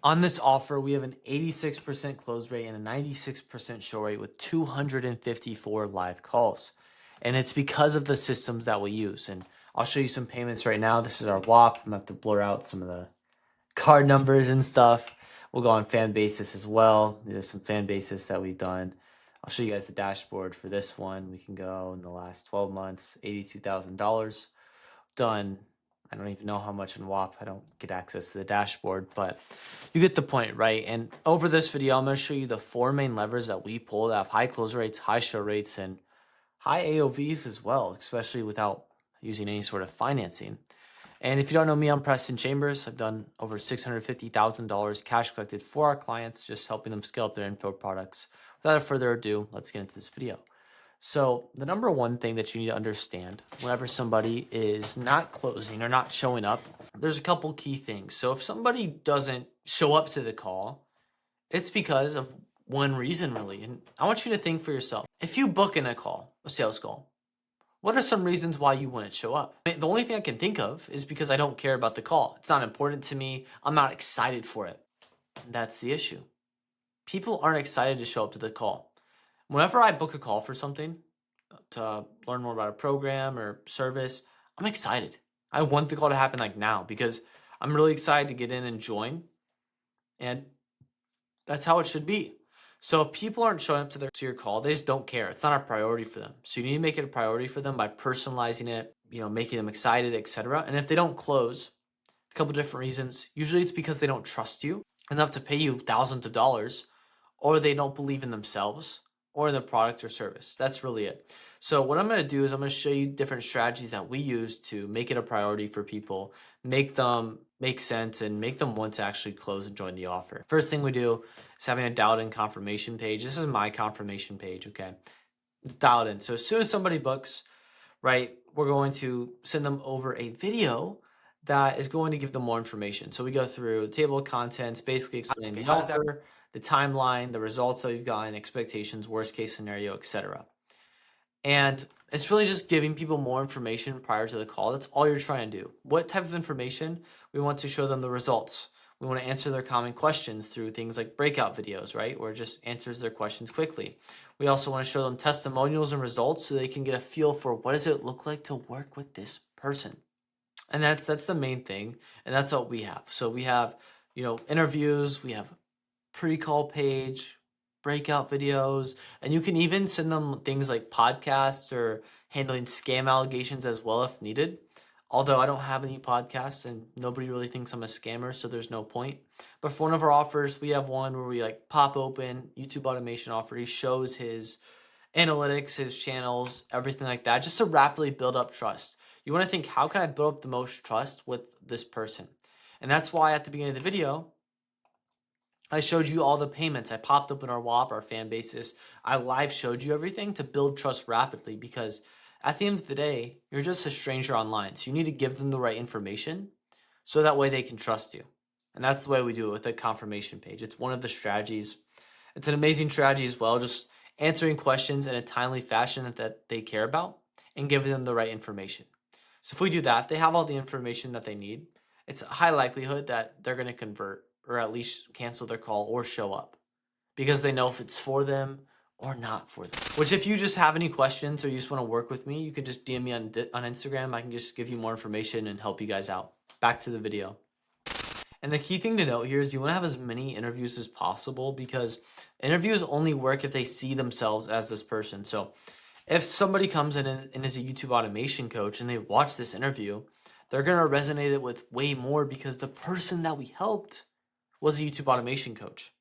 On this offer, we have an 86% close rate and a 96% show rate with 254 live calls. And it's because of the systems that we use. And I'll show you some payments right now. This is our WAP. I'm going to have to blur out some of the card numbers and stuff. We'll go on fan basis as well. There's some fan basis that we've done. I'll show you guys the dashboard for this one. We can go in the last 12 months, $82,000 done. I don't even know how much in WAP. I don't get access to the dashboard, but you get the point, right? And over this video, I'm going to show you the 4 main levers that we pull that have high close rates, high show rates, and high AOVs as well, especially without using any sort of financing. And if you don't know me, I'm Preston Chambers. I've done over $650,000 cash collected for our clients, just helping them scale up their info products. Without further ado, let's get into this video. So the number one thing that you need to understand whenever somebody is not closing or not showing up, there's a couple key things. So if somebody doesn't show up to the call, it's because of one reason really. And I want you to think for yourself. If you book in a call, a sales call, what are some reasons why you wouldn't show up? I mean, the only thing I can think of is because I don't care about the call. It's not important to me. I'm not excited for it. And that's the issue. People aren't excited to show up to the call. Whenever I book a call for something to learn more about a program or service, I'm excited. I want the call to happen like now because I'm really excited to get in and join. And that's how it should be. So if people aren't showing up to your call, they just don't care. It's not a priority for them. So you need to make it a priority for them by personalizing it, making them excited, etc. And if they don't close, a couple different reasons. Usually it's because they don't trust you enough to pay you thousands of dollars, or they don't believe in themselves or in the product or service. That's really it. So what I'm going to do is I'm going to show you different strategies that we use to make it a priority for people, make them make sense, and make them want to actually close and join the offer. First thing we do is having a dialed in confirmation page. This is my confirmation page, okay? It's dialed in. So as soon as somebody books, right, we're going to send them over a video that is going to give them more information. So we go through table of contents, basically explaining the offer, the timeline, the results that we've gotten, expectations, worst case scenario, etc. And it's really just giving people more information prior to the call. That's all you're trying to do. What type of information? We want to show them the results. We want to answer their common questions through things like breakout videos, right? Where it just answers their questions quickly. We also want to show them testimonials and results so they can get a feel for what does it look like to work with this person. And that's the main thing. And that's what we have. So we have, interviews, we have pre-call page, breakout videos, and you can even send them things like podcasts or handling scam allegations as well if needed. Although I don't have any podcasts and nobody really thinks I'm a scammer, so there's no point. But for one of our offers, we have one where we like pop open YouTube automation offer. He shows his analytics, his channels, everything like that, just to rapidly build up trust. You want to think, how can I build up the most trust with this person? And that's why at the beginning of the video, I showed you all the payments. I popped up in our WAP, our fan basis. I live showed you everything to build trust rapidly because at the end of the day, you're just a stranger online. So you need to give them the right information so that way they can trust you. And that's the way we do it with a confirmation page. It's one of the strategies. It's an amazing strategy as well, just answering questions in a timely fashion that they care about and giving them the right information. So if we do that, if they have all the information that they need, it's a high likelihood that they're going to convert or at least cancel their call or show up because they know if it's for them or not for them. Which if you just have any questions or you just want to work with me, you can just DM me on Instagram. I can just give you more information and help you guys out. Back to the video. And the key thing to note here is you want to have as many interviews as possible because interviews only work if they see themselves as this person. So if somebody comes in and is a YouTube automation coach and they watch this interview, they're going to resonate it with way more because the person that we helped was a YouTube automation coach.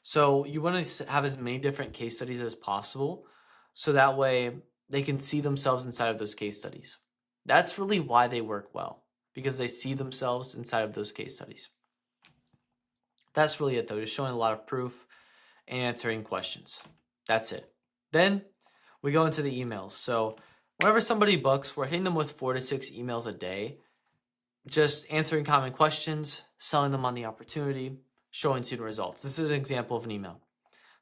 So you want to have as many different case studies as possible so that way they can see themselves inside of those case studies. That's really why they work well, because they see themselves inside of those case studies. That's really it though, just showing a lot of proof and answering questions. That's it. Then we go into the emails. So whenever somebody books, we're hitting them with 4 to 6 emails a day, just answering common questions, selling them on the opportunity, showing student results. This is an example of an email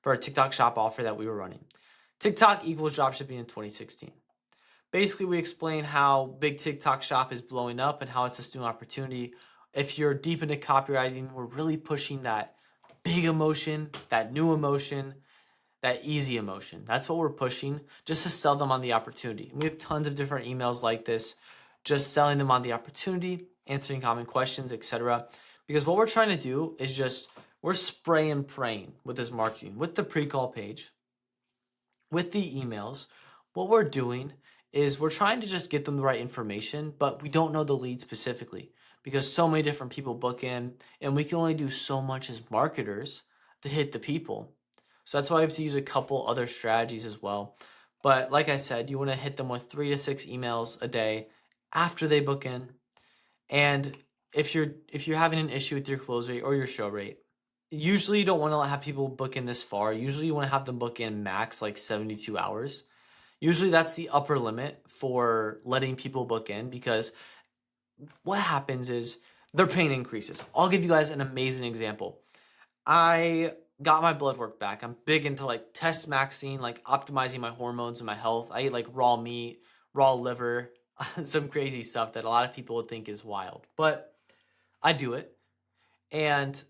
for our TikTok shop offer that we were running. TikTok equals dropshipping in 2016. Basically, we explain how big TikTok shop is blowing up and how it's a student opportunity. If you're deep into copywriting, we're really pushing that big emotion, that new emotion, that easy emotion. That's what we're pushing just to sell them on the opportunity. And we have tons of different emails like this, just selling them on the opportunity, answering common questions, etc. Because what we're trying to do is just, we're spray and praying with this marketing, with the pre-call page, with the emails. What we're doing is we're trying to just get them the right information, but we don't know the lead specifically because so many different people book in and we can only do so much as marketers to hit the people. So that's why we have to use a couple other strategies as well. But like I said, you want to hit them with 3 to 6 emails a day after they book in. And if you're having an issue with your close rate or your show rate, usually you don't want to have people book in this far. Usually you want to have them book in max like 72 hours. Usually that's the upper limit for letting people book in because what happens is their pain increases. I'll give you guys an amazing example. I got my blood work back. I'm big into like test maxing, like optimizing my hormones and my health. I eat like raw meat, raw liver, some crazy stuff that a lot of people would think is wild. But I do it. And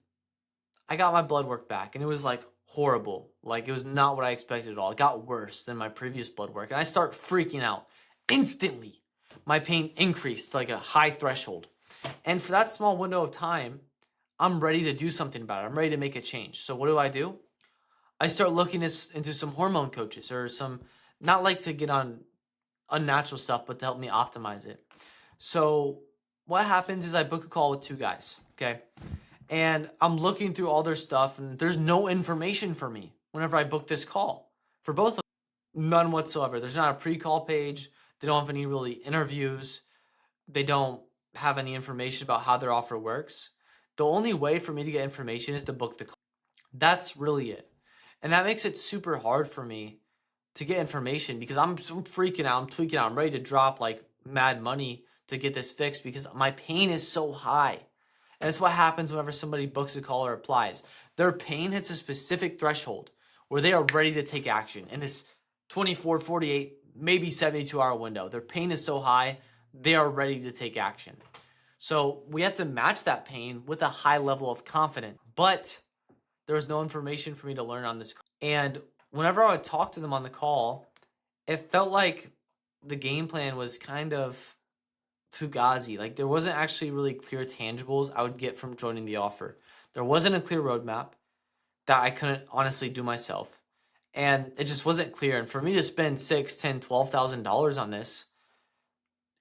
I got my blood work back and it was like horrible. Like it was not what I expected at all. It got worse than my previous blood work. And I start freaking out instantly. My pain increased to like a high threshold. And for that small window of time, I'm ready to do something about it. I'm ready to make a change. So what do? I start looking into some hormone coaches or some, not like to get on unnatural stuff, but to help me optimize it. So what happens is I book a call with 2 guys, okay? And I'm looking through all their stuff and there's no information for me whenever I book this call for both of them. None whatsoever. There's not a pre-call page. They don't have any really interviews. They don't have any information about how their offer works. The only way for me to get information is to book the call. That's really it. And that makes it super hard for me to get information because I'm freaking out. I'm tweaking out. I'm ready to drop like mad money to get this fixed because my pain is so high. And it's what happens whenever somebody books a call or applies. Their pain hits a specific threshold where they are ready to take action in this 24, 48, maybe 72-hour window. Their pain is so high, they are ready to take action. So we have to match that pain with a high level of confidence. But there was no information for me to learn on this. And whenever I would talk to them on the call, it felt like the game plan was kind of fugazi. Like there wasn't actually really clear tangibles I would get from joining the offer. There wasn't a clear roadmap that I couldn't honestly do myself. And it just wasn't clear. And for me to spend $6, $10, $12,000 on this,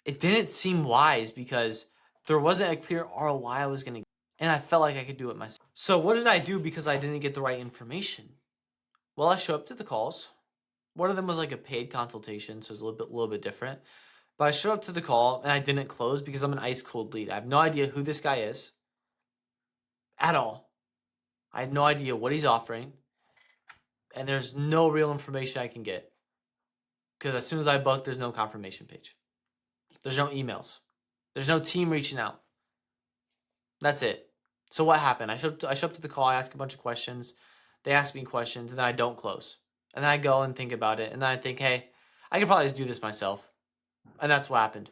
it didn't seem wise because there wasn't a clear ROI I was gonna get. And I felt like I could do it myself. So what did I do because I didn't get the right information? Well, I show up to the calls. One of them was like a paid consultation, so it's a little bit different. But I showed up to the call and I didn't close because I'm an ice cold lead. I have no idea who this guy is at all. I have no idea what he's offering. And there's no real information I can get. Because as soon as I book, there's no confirmation page. There's no emails. There's no team reaching out. That's it. So what happened? I show up to the call, I ask a bunch of questions. They ask me questions, and then I don't close. And then I go and think about it. And then I think, hey, I could probably just do this myself. And that's what happened.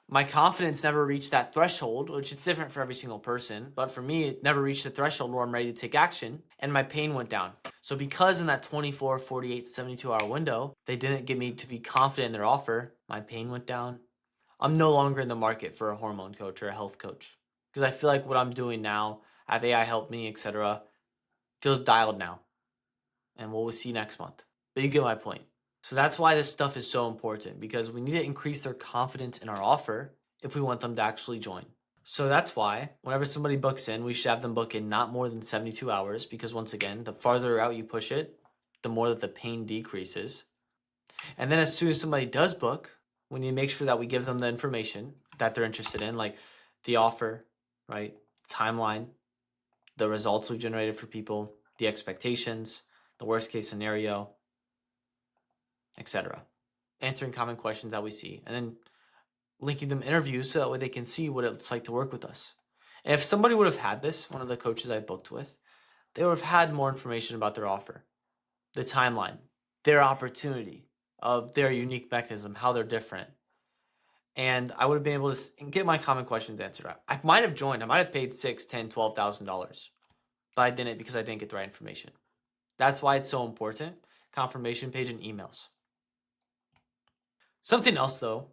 My confidence never reached that threshold, which is different for every single person. But for me, it never reached the threshold where I'm ready to take action. And my pain went down. So because in that 24, 48, 72-hour window, they didn't get me to be confident in their offer, my pain went down. I'm no longer in the market for a hormone coach or a health coach. Because I feel like what I'm doing now, I have AI help me, etc., feels dialed now. And we'll see next month. But you get my point. So that's why this stuff is so important because we need to increase their confidence in our offer if we want them to actually join. So that's why whenever somebody books in, we should have them book in not more than 72 hours because once again, the farther out you push it, the more that the pain decreases. And then as soon as somebody does book, we need to make sure that we give them the information that they're interested in, like the offer, right? Timeline, the results we've generated for people, the expectations, the worst case scenario, etc. Answering common questions that we see, and then linking them interviews so that way they can see what it's like to work with us. And if somebody would have had this, one of the coaches I booked with, they would have had more information about their offer, the timeline, their opportunity of their unique mechanism, how they're different. and I would have been able to get my common questions answered. I might have joined. I might have paid $6, $10, $12,000, but I didn't because I didn't get the right information. That's why it's so important. Confirmation page and emails. Something else though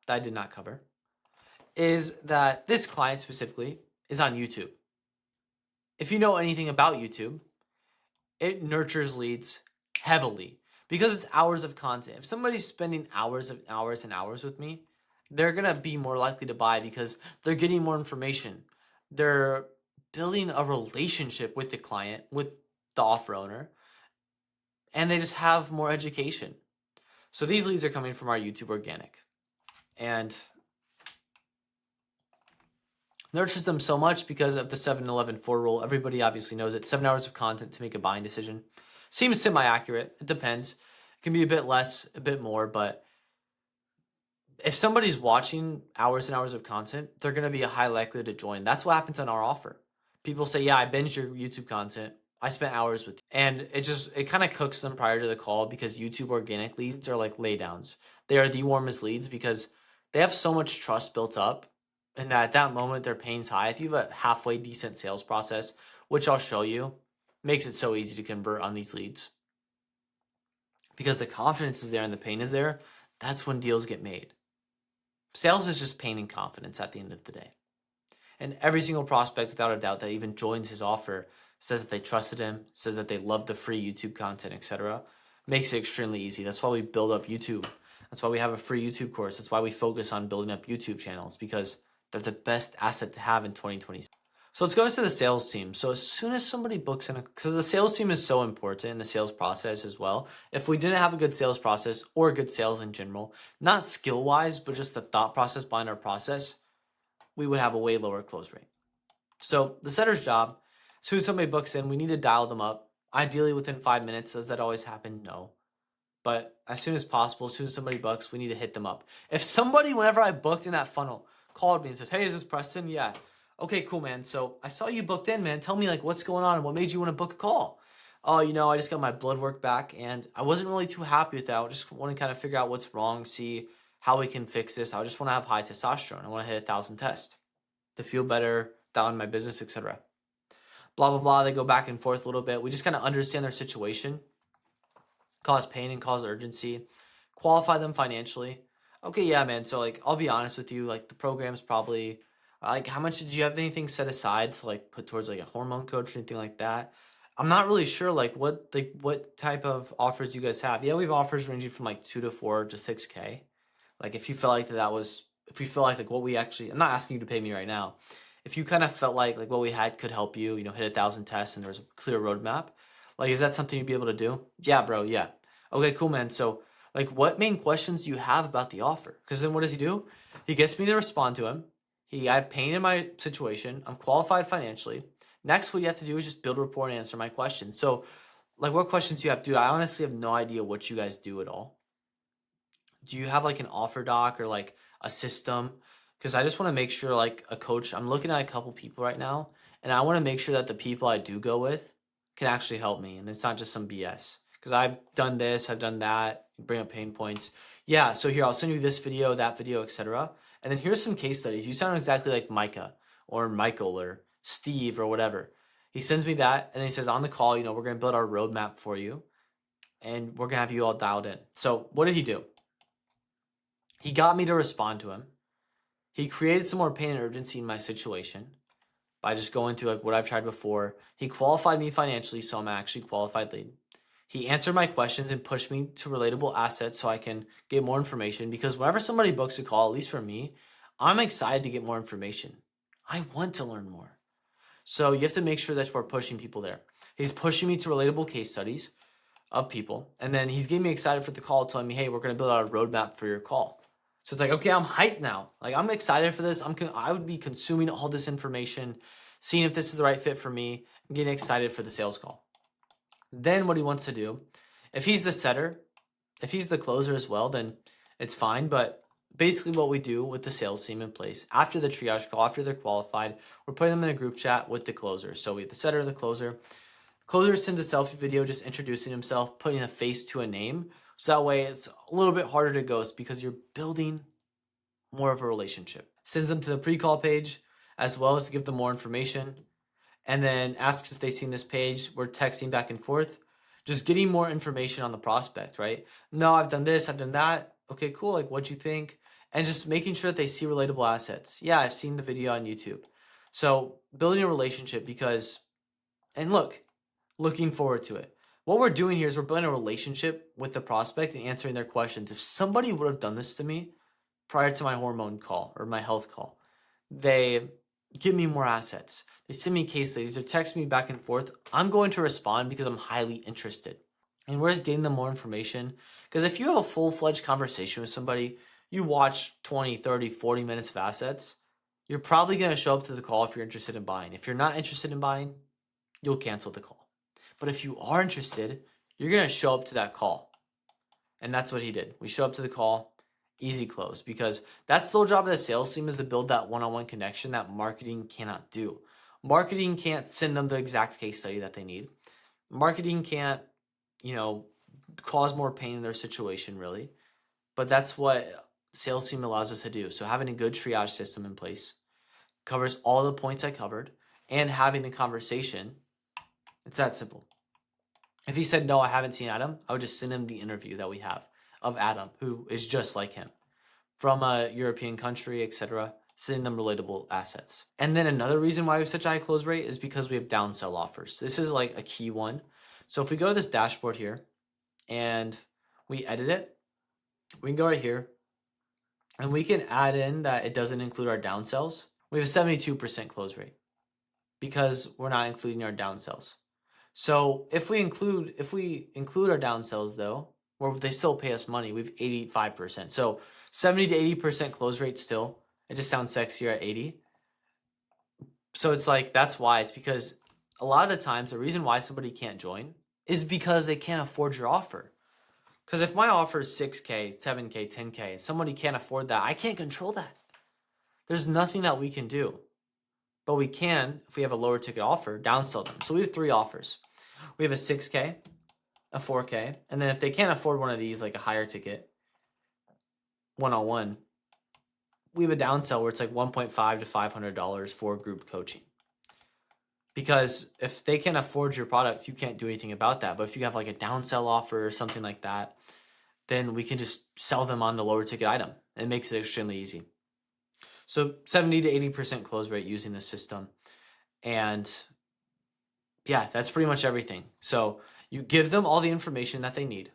that I did not cover is that this client specifically is on YouTube. If you know anything about YouTube, it nurtures leads heavily because it's hours of content. If somebody's spending hours and hours with me, they're going to be more likely to buy because they're getting more information. They're building a relationship with the client, with the offer owner, and they just have more education. So these leads are coming from our YouTube organic. And nurtures them so much because of the 7-11-4 rule. Everybody obviously knows it. 7 hours of content to make a buying decision. Seems semi-accurate. It depends. It can be a bit less, a bit more, but if somebody's watching hours and hours of content, they're going to be a high likelihood to join. That's what happens on our offer. People say, yeah, I binged your YouTube content. I spent hours with you. And it kind of cooks them prior to the call because YouTube organic leads are like laydowns. They are the warmest leads because they have so much trust built up, and that at that moment their pain's high. If you have a halfway decent sales process, which I'll show you, makes it so easy to convert on these leads. Because the confidence is there and the pain is there, that's when deals get made. Sales is just pain and confidence at the end of the day. And every single prospect, without a doubt, that even joins his offer says that they trusted him, says that they love the free YouTube content, etc. Makes it extremely easy. That's why we build up YouTube. That's why we have a free YouTube course. That's why we focus on building up YouTube channels, because they're the best asset to have in 2020. So let's go into the sales team. So as soon as somebody books in, because the sales team is so important in the sales process as well. If we didn't have a good sales process or good sales in general, not skill wise, but just the thought process behind our process, we would have a way lower close rate. So the setter's job, as soon as somebody books in, we need to dial them up. Ideally within 5 minutes. Does that always happen? No. But as soon as possible, as soon as somebody books, we need to hit them up. If somebody, whenever I booked in that funnel, called me and said, hey, is this Preston? Yeah. Okay, cool, man. So I saw you booked in, man. Tell me like what's going on and what made you want to book a call. Oh, I just got my blood work back and I wasn't really too happy with that. I just want to kind of figure out what's wrong, see how we can fix this. I just want to have high testosterone. I want to hit 1,000 tests to feel better down in my business, etc. Blah, blah, blah. They go back and forth a little bit. We just kind of understand their situation, cause pain and cause urgency, qualify them financially. Okay, yeah, man. So like, I'll be honest with you, like the program's probably like, how much did you have anything set aside to like put towards like a hormone coach or anything like that? I'm not really sure like what type of offers you guys have. Yeah, we have offers ranging from like 2 to 4 to 6K. Like if you felt like if you feel like what we actually, I'm not asking you to pay me right now. If you kind of felt like what we had could help you, hit 1,000 tests and there's a clear roadmap, like, is that something you'd be able to do? Yeah, bro. Yeah. Okay, cool, man. So like, what main questions do you have about the offer? Because then what does he do? He gets me to respond to him. I have pain in my situation. I'm qualified financially. Next, what you have to do is just build a rapport and answer my questions. So like, what questions do you have? Dude, I honestly have no idea what you guys do at all. Do you have like an offer doc or like a system? Because I just want to make sure like a coach, I'm looking at a couple people right now, and I want to make sure that the people I do go with can actually help me and it's not just some BS. Because I've done this, I've done that, bring up pain points. Yeah, so here I'll send you this video, that video, etc. And then here's some case studies. You sound exactly like Micah or Michael or Steve or whatever. He sends me that and then he says on the call, we're gonna build our roadmap for you and we're gonna have you all dialed in. So what did he do? He got me to respond to him. He created some more pain and urgency in my situation by just going through like what I've tried before. He qualified me financially, so I'm actually qualified lead. He answered my questions and pushed me to relatable assets so I can get more information, because whenever somebody books a call, at least for me, I'm excited to get more information. I want to learn more. So you have to make sure that we're pushing people there. He's pushing me to relatable case studies of people, and then he's getting me excited for the call, telling me, hey, we're going to build out a roadmap for your call. So it's like, okay, I'm hyped now. Like, I'm excited for this. I would be consuming all this information, seeing if this is the right fit for me, and getting excited for the sales call. Then what he wants to do, if he's the setter, if he's the closer as well, then it's fine. But basically what we do with the sales team in place, after the triage call, after they're qualified, we're putting them in a group chat with the closer. So we have the setter, the closer. Closer sends a selfie video just introducing himself, putting a face to a name. So that way it's a little bit harder to ghost because you're building more of a relationship. Sends them to the pre-call page as well as to give them more information, and then asks if they've seen this page. We're texting back and forth, just getting more information on the prospect, right? No, I've done this, I've done that. Okay, cool. Like, what'd you think? And just making sure that they see relatable assets. Yeah, I've seen the video on YouTube. So building a relationship because, and look, looking forward to it. What we're doing here is we're building a relationship with the prospect and answering their questions. If somebody would have done this to me prior to my hormone call or my health call, they give me more assets. They send me case studies or text me back and forth. I'm going to respond because I'm highly interested. And we're just getting them more information. Because if you have a full-fledged conversation with somebody, you watch 20, 30, 40 minutes of assets, you're probably going to show up to the call if you're interested in buying. If you're not interested in buying, you'll cancel the call. But if you are interested, you're going to show up to that call. And that's what he did. We show up to the call, easy close, because that's the whole job of the sales team, is to build that one-on-one connection that marketing cannot do. Marketing can't send them the exact case study that they need. Marketing can't, cause more pain in their situation, really. But that's what sales team allows us to do. So having a good triage system in place covers all the points I covered, and having the conversation, it's that simple. If he said, no, I haven't seen Adam, I would just send him the interview that we have of Adam, who is just like him, from a European country, etc., sending them relatable assets. And then another reason why we have such a high close rate is because we have downsell offers. This is like a key one. So if we go to this dashboard here and we edit it, we can go right here and we can add in that it doesn't include our downsells. We have a 72% close rate because we're not including our downsells. So if we include our downsells though, where they still pay us money, we have 85%. So 70 to 80% close rate still. It just sounds sexier at 80. So it's like, that's why. It's because a lot of the times the reason why somebody can't join is because they can't afford your offer. Because if my offer is 6K, 7K, 10K, if somebody can't afford that, I can't control that. There's nothing that we can do. But we can, if we have a lower ticket offer, downsell them. So we have 3 offers. We have a 6K, a 4K, and then if they can't afford one of these, like a higher ticket, one-on-one, we have a downsell where it's like $1.5 to $500 for group coaching. Because if they can't afford your product, you can't do anything about that. But if you have like a downsell offer or something like that, then we can just sell them on the lower ticket item. It makes it extremely easy. So 70 to 80% close rate using this system. And yeah, that's pretty much everything. So you give them all the information that they need.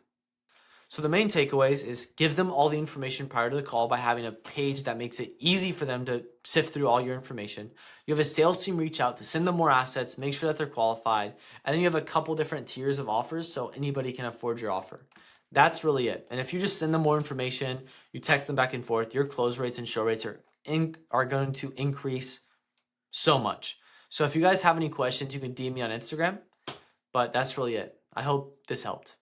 So the main takeaways is give them all the information prior to the call by having a page that makes it easy for them to sift through all your information. You have a sales team reach out to send them more assets, make sure that they're qualified, and then you have a couple different tiers of offers so anybody can afford your offer. That's really it. And if you just send them more information, you text them back and forth, your close rates and show rates are going to increase so much. So if you guys have any questions, you can DM me on Instagram, but that's really it. I hope this helped.